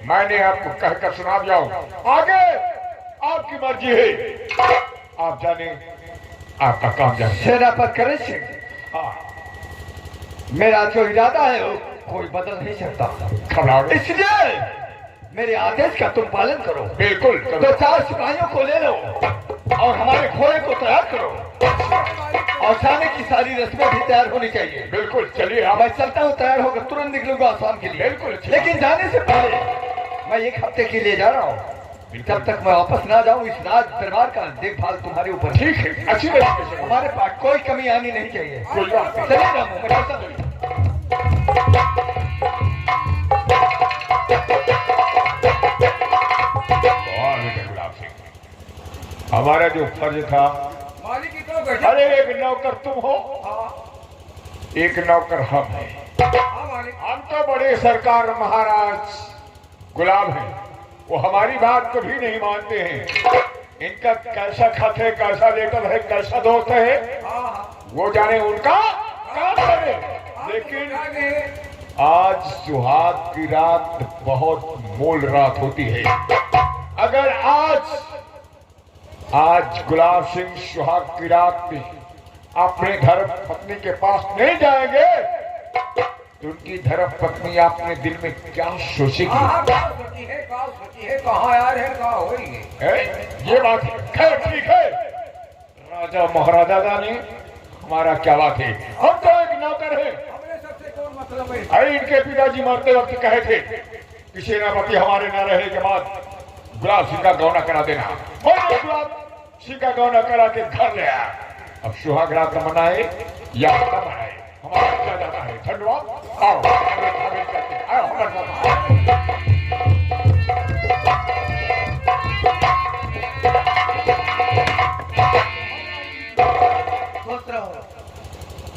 मैंने आपको कहकर सुना दिया हूं। आगे आपकी मर्जी है, आप जाने आपका काम जाने। सेनापति करण सिंह, हाँ, मेरा जो इरादा है वो कोई बदल नहीं सकता। घबराओ नहीं। इसलिए मेरे आदेश का तुम पालन करो। बिल्कुल करो। तो 4 सिपाहियों को ले लो और हमारे घोड़े को तैयार करो और जाने की सारी रस्में भी तैयार होनी चाहिए। बिल्कुल चलिए। मैं चलता हूँ, तैयार होकर तुरंत निकलूंगा आसाम के लिए। बिल्कुल। लेकिन जाने से पहले मैं 1 हफ्ते के लिए जा रहा हूँ। जब तक मैं वापस ना जाऊँ इस राज दरबार का देखभाल तुम्हारे ऊपर। ठीक है, अच्छी बात है। हमारे पास कोई कमी आनी नहीं चाहिए। कोई बात नहीं। चलिए रामू, मैं चलता हूँ। गुलाब सिंह, हमारा जो फर्ज था, मालिक की तो बैठा। अरे एक नौकर तुम हो, एक नौकर हम हैं। हाँ मालिक। हम तो बड़े सरकार महाराज गुलाम हैं, वो हमारी बात को भी नहीं मानते हैं। इनका कैसा खत है, कैसा लेटर है, कैसा दोस्त है, वो जाने उनका काम करे। लेकिन आज सुहाग की रात बहुत मूल रात होती है। अगर आज गुलाब सिंह सुहाग की रात में अपने धर्म पत्नी के पास नहीं जाएंगे तो उनकी धर्म पत्नी अपने दिल में क्या सोचेगी? कहाँ यार है, कहाँ हो रही है? ये बात है। खैर ठीक है, राजा महाराजा ने हमारा क्या बात है, हम तो एक नौकर है। हमने सबसे कौन मतलब है? अरे इनके पिताजी मरते वक्त कहे थे कि सेनापति हमारे न रहने के बाद गुलाब सिंह का गौना करा देना। मैंने गुलाब सिंह का गौना करा के घर ले आया। अब सुहाग रात मनाए या न मनाए, हमारा क्या जाता है। धन्यवाद। आओ हमारे साथ।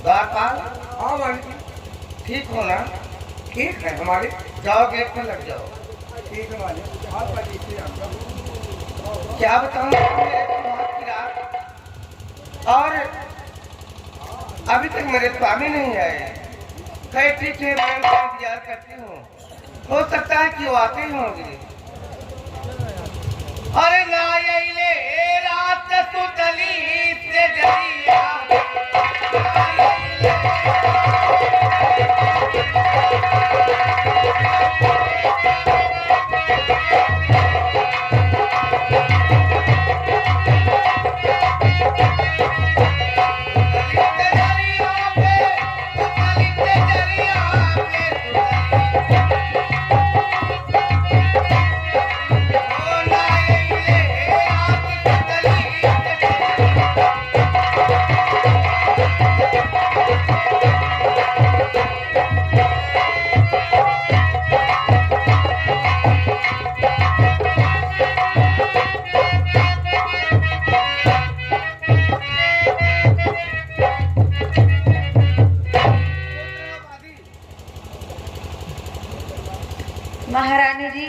द्वारपाल, हाँ मालिक। ठीक हो ना? ठीक है हमारे। जाओ, गेट में लग जाओ। ठीक है मालिक। आपका ठीक है आपका। क्या बताऊं मेरे सुहाग की रात, और अभी तक मेरे स्वामी नहीं आए। खैर ठीक है, मैं उनका इंतजार करती हूँ। हो सकता है कि वो आते ही होंगे। अरे ना ये रात सुतली से जलिया, महारानी जी,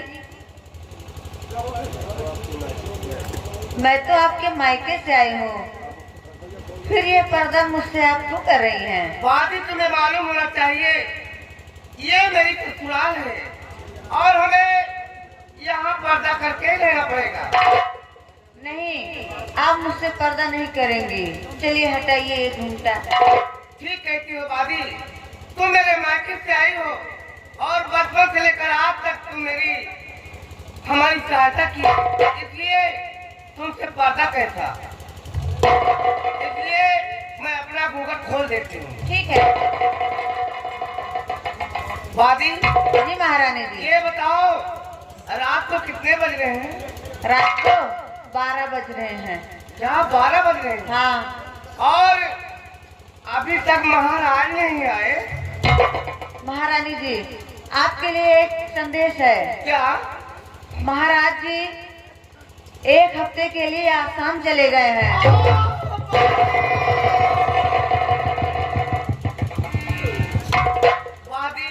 मैं तो आपके मायके से आई हूँ, फिर ये पर्दा मुझसे आप क्यों कर रही हैं? वादी तुम्हें मालूम होना चाहिए, ये मेरी ससुराल है और हमें यहाँ पर्दा करके ही लेना पड़ेगा। नहीं, आप मुझसे पर्दा नहीं करेंगी। चलिए हटाइए ये घूंघटा। ठीक कहती हो वादी, तुम मेरे मायके से आई हो और बचपन से लेकर आज तक तुम हमारी सहायता की, इसलिए तुमसे पर्दा कैसा, इसलिए मैं अपना घूंघट खोल देती हूँ। ठीक है। वादी जी महारानी जी। ये बताओ, रात को कितने बज रहे हैं? रात को 12 बज रहे हैं। क्या 12 बज रहे हैं? हाँ। और अभी तक महाराज नहीं आए? महारानी जी, आपके लिए एक संदेश है। क्या? महाराज जी 1 हफ्ते के लिए आसाम चले गए हैं। वादी,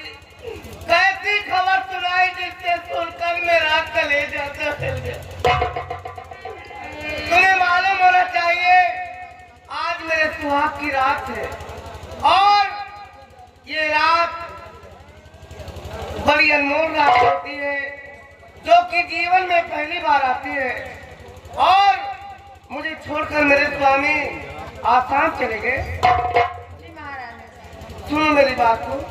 कैसी खबर सुनाई जिससे सुनकर मेरा कलेजा दहल गया। तुम्हें मालूम होना चाहिए, आज मेरे सुहाग की रात है और ये रात बड़ी अनमोल रात होती है कि जीवन में पहली बार आती है और मुझे छोड़कर मेरे स्वामी आसाम चले गए। जी महारानी। सुनो मेरी बात को।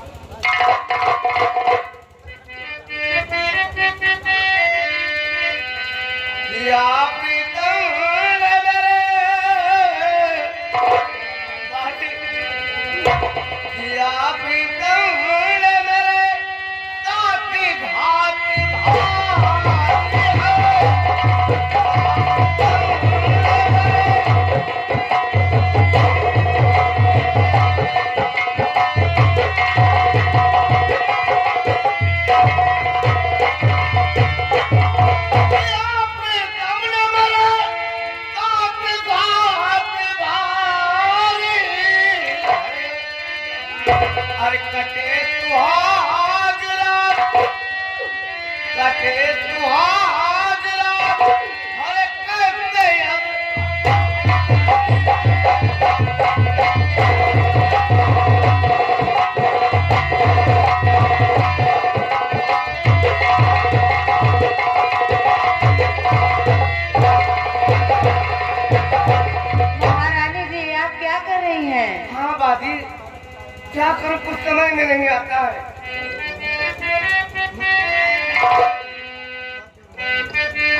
क्या करूं, कुछ समझ में नहीं आता है।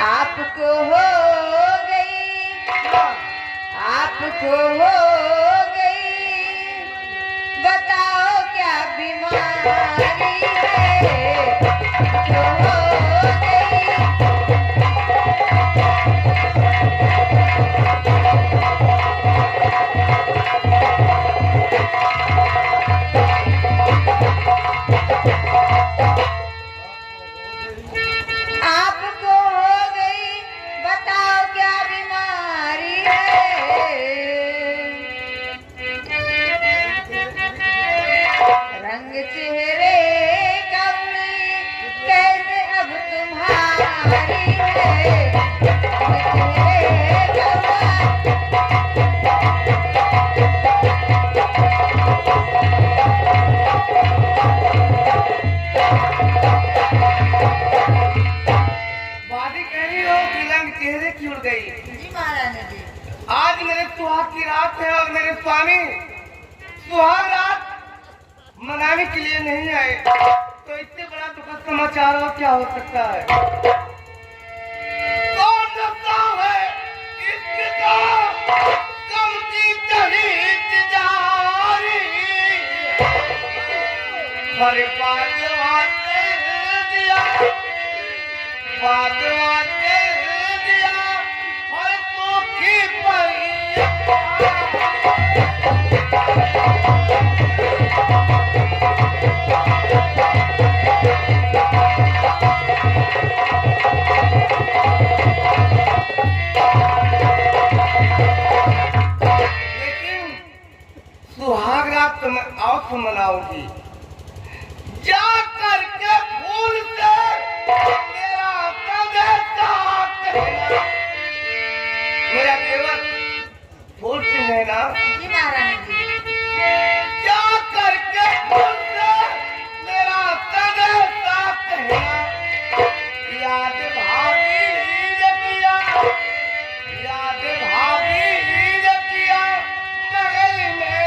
आपको हो गई, आपको हो गई, बताओ क्या बीमारी है, आपको हो गई। आज मेरे सुहाग की रात है और मेरे स्वामी सुहाग रात मनाने के लिए नहीं आए, तो इससे बड़ा दुखद समाचार और क्या हो सकता है। कौन सकता है इसका गम की तहरीक जारी, हर बात दिया, बात दिया, हर की लेकिन सुहाग रात तो मैं और मनाऊंगी, जा करके फूल से मेरा मेरा देवर फूल से है ना। जी महारानी जी। क्या करके फूल से मेरा साथ है, याद भाभी ने किया, याद भाभी ने किया, महल में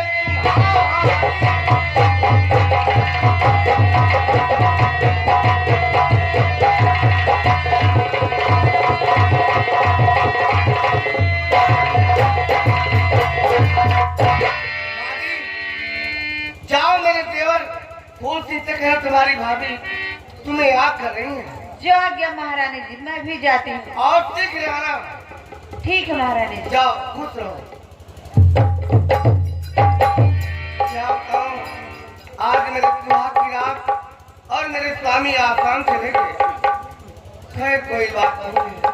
फूल सी तक है तुम्हारी भाभी तुम्हें याद कर रही है। जो आज्ञा महारानी जी, मैं भी जाती हूँ। और ठीक रहना। ठीक है महारानी जी। जाओ खुश रहो। क्या बताऊं, आज मेरे सुहाग की रात और मेरे स्वामी आसाम चले गए। खैर कोई बात नहीं है।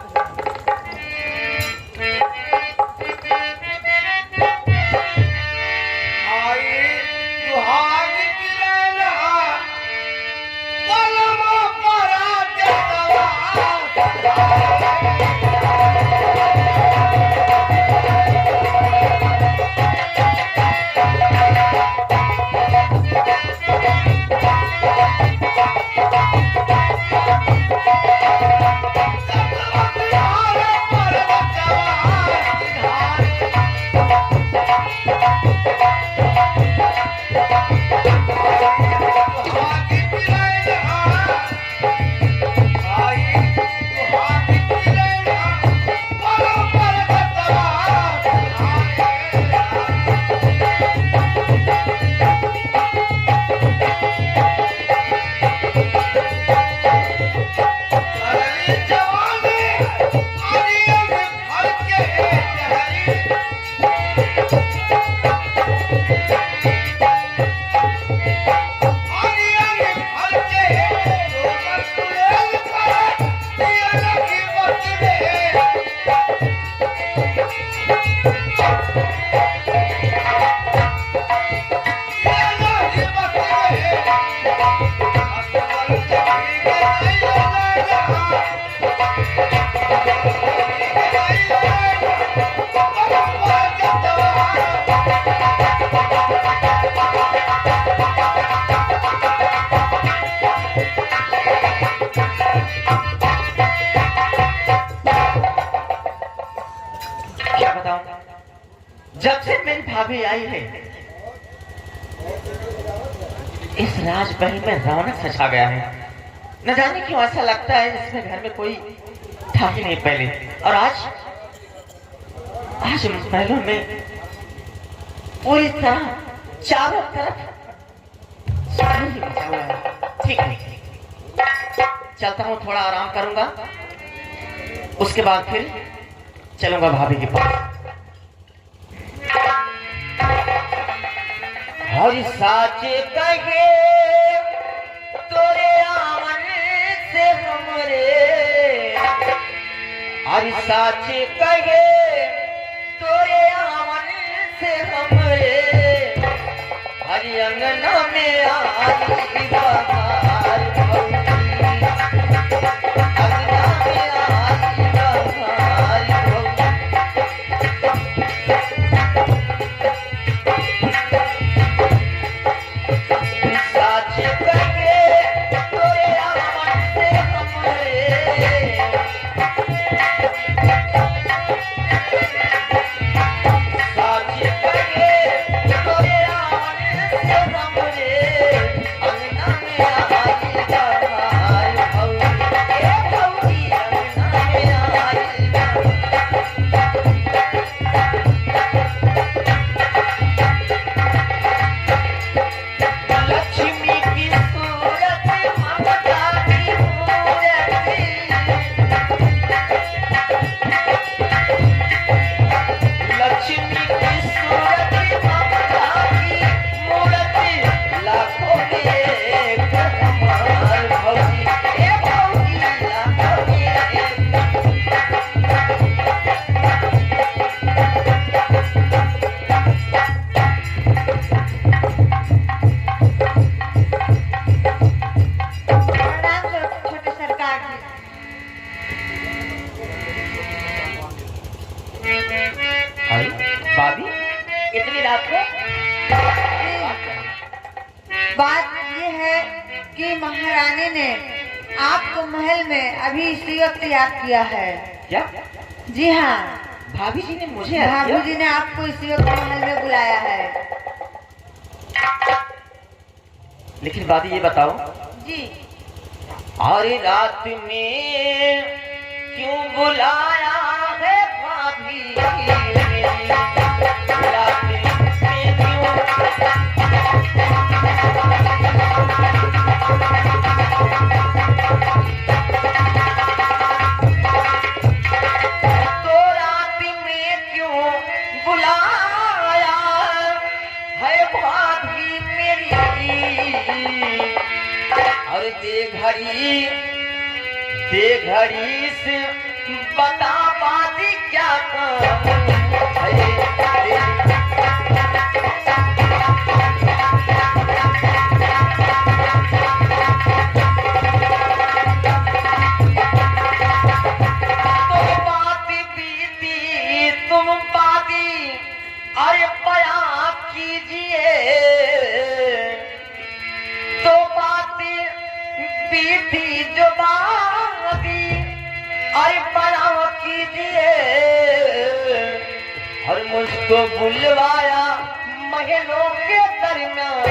बताऊं, जब से मेरी भाभी आई है इस राजमहल में रौनक सा छा गया है। न जाने क्यों ऐसा लगता है जैसे घर में कोई था ही नहीं पहले। और आज महलों में पूरी तरह चारों तरफ शोर ही मचा हुआ है। ठीक है, चलता हूँ, थोड़ा आराम करूंगा, उसके बाद फिर चलूंगा भाभी के पास। हर साचे कहे तोरे आवन से हमरे, हर साचे कहे तोरे आवन से हमरे, हरि अंगना में आई बहार भौजी, अंगना में आई बहार भौजी। साचे कहे तोरे आवन से हमरे, साचे कहे तोरे आवन से हमरे, अंगना में आई बहार भौजी, ए भौजी अंगना में आई बहार। लक्ष्मी की सूरत ममता की मूरति, लक्ष्मी की सूरत ममता की मूरति, लाखों में एक हमार भौजी, ए भौजी लाखों में एक। प्रणाम छोटे सरकार जी। अरे भाभी, इतनी रात को? बात ये है कि महारानी ने आपको महल में अभी इसी वक्त याद किया है। क्या जी हाँ, भाभी जी ने मुझे याद भाभी किया? जी ने आपको इसी वक्त महल में बुलाया है। लेकिन भाभी ये बताओ, जी अरे रात में क्यों बुलाया है भाभी मेरी? रात में क्यों? तो रात में क्यों बुलाया है भाभी मेरी? और दे घड़ी से बता बाती क्या काम है? तुम बात बीती तुम बाती अरे बयां कीजिए, तो बातें बीती जो बाती अरे बयां कीजिए। और मुझको बुलवाया महलों के दरमियान,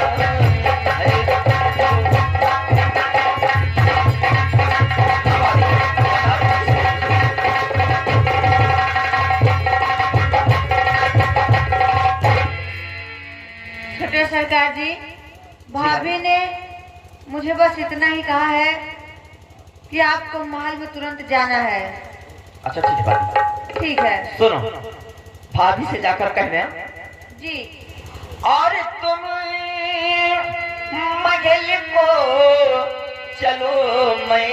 छोटे सरकार जी, भाभी ने मुझे बस इतना ही कहा है कि आपको महल में तुरंत जाना है। अच्छा ठीक है भाभी। ठीक है। सुनो, भाभी से जाकर कहना जी। और तुम महल को चलो, मैं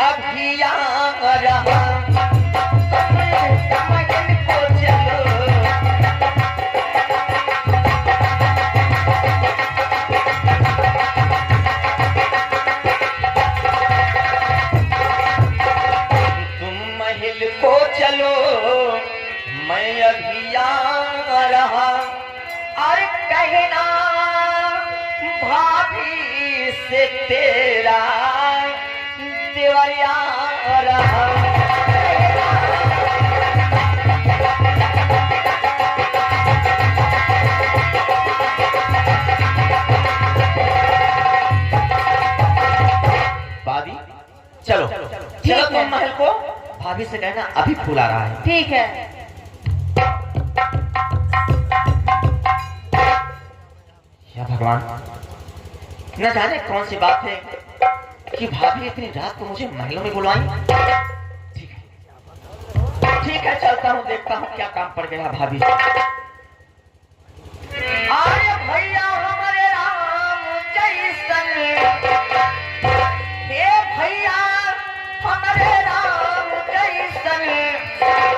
अभी आ रहा। महल को चलो, तुम महल को चलो, मैं अभी आ रहा। और कहना भाभी से तेरा देवरिया रहा। से कहना अभी फूल आ रहा है। ठीक है। या भगवान, न जाने कौन सी बात है कि भाभी इतनी रात को मुझे महलों में बुलवाई। ठीक है, चलता हूँ, देखता हूँ क्या काम पड़ गया भाभी। अरे भैया हमारे राम जैसन, हे भैया हमारे राम जैसन,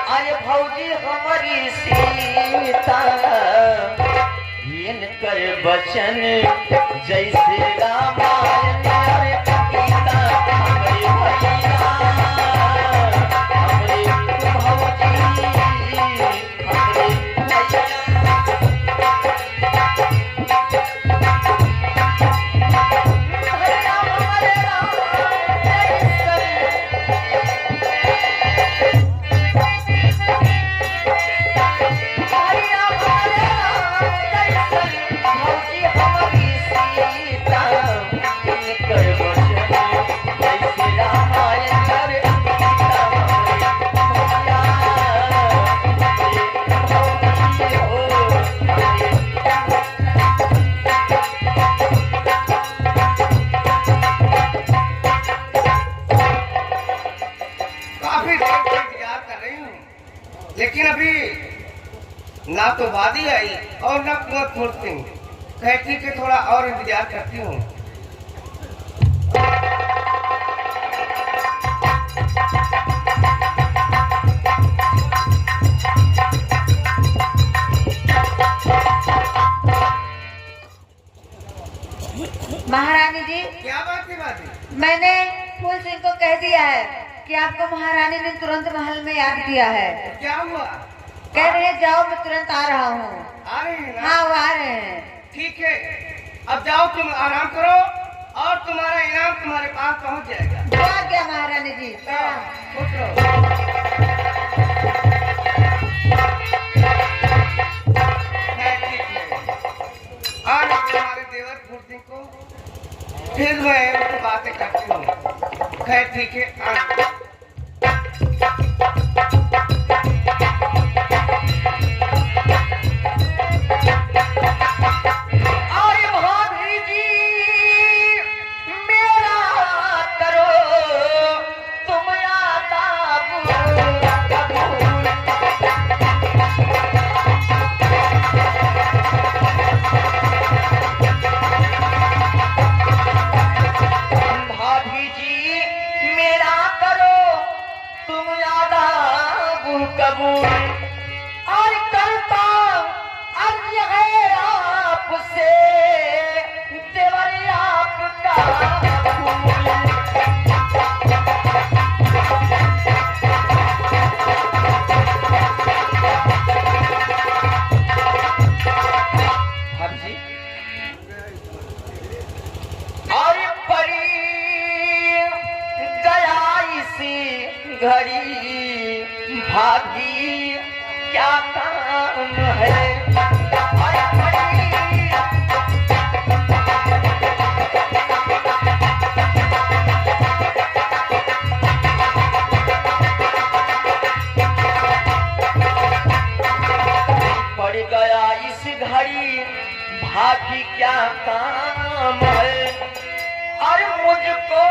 अरे भौजी हमारी सीता, इनकर बचन जैसे रामायण गीता, हमरे भैया हमरे भौजी हमरे भैया हमारे राम जैसन, भैया हमारे राम जैसन, भौजी हमारी सीता, इनकर वचन जैसे रामायण गीता, हमरे भैया हमरे भौजी काफी देर से इंतजार कर रही हूँ, लेकिन अभी ना तो वादी आई और ना कुआं खोलती। कहती कि थोड़ा और इंतजार करती हूँ। महारानी जी, क्या बात है वादी? मैंने फूल सिंह को कह दिया है कि आपको महारानी ने तुरंत महल में याद किया है। क्या हुआ? कह रहे हैं जाओ, मैं तुरंत आ रहा हूँ। आ रही है ना? हाँ, वो आ रहे हैं। ठीक है, अब जाओ, तुम आराम करो और तुम्हारा इनाम तुम्हारे पास पहुँच जाएगा। तो आ गया महारानी जी। जाओ, खुश रहो। खैर, ठीक है। आज तुम्हारे देवर फूल को फिर मैं उनसे बातें करती हूँ। खैर ठीक है, आ अरे भाभी जी मेरा करो तुम यादाब कबूल, भाभी जी मेरा करो तुम यादाब कबूल, और करता अर्ज है आपसे देवर आपका फूल। भाभी जी, और परी गया इसी घड़ी, भाभी क्या काम है, और परी पड़ गया इस घड़ी, भाभी क्या काम है, और मुझको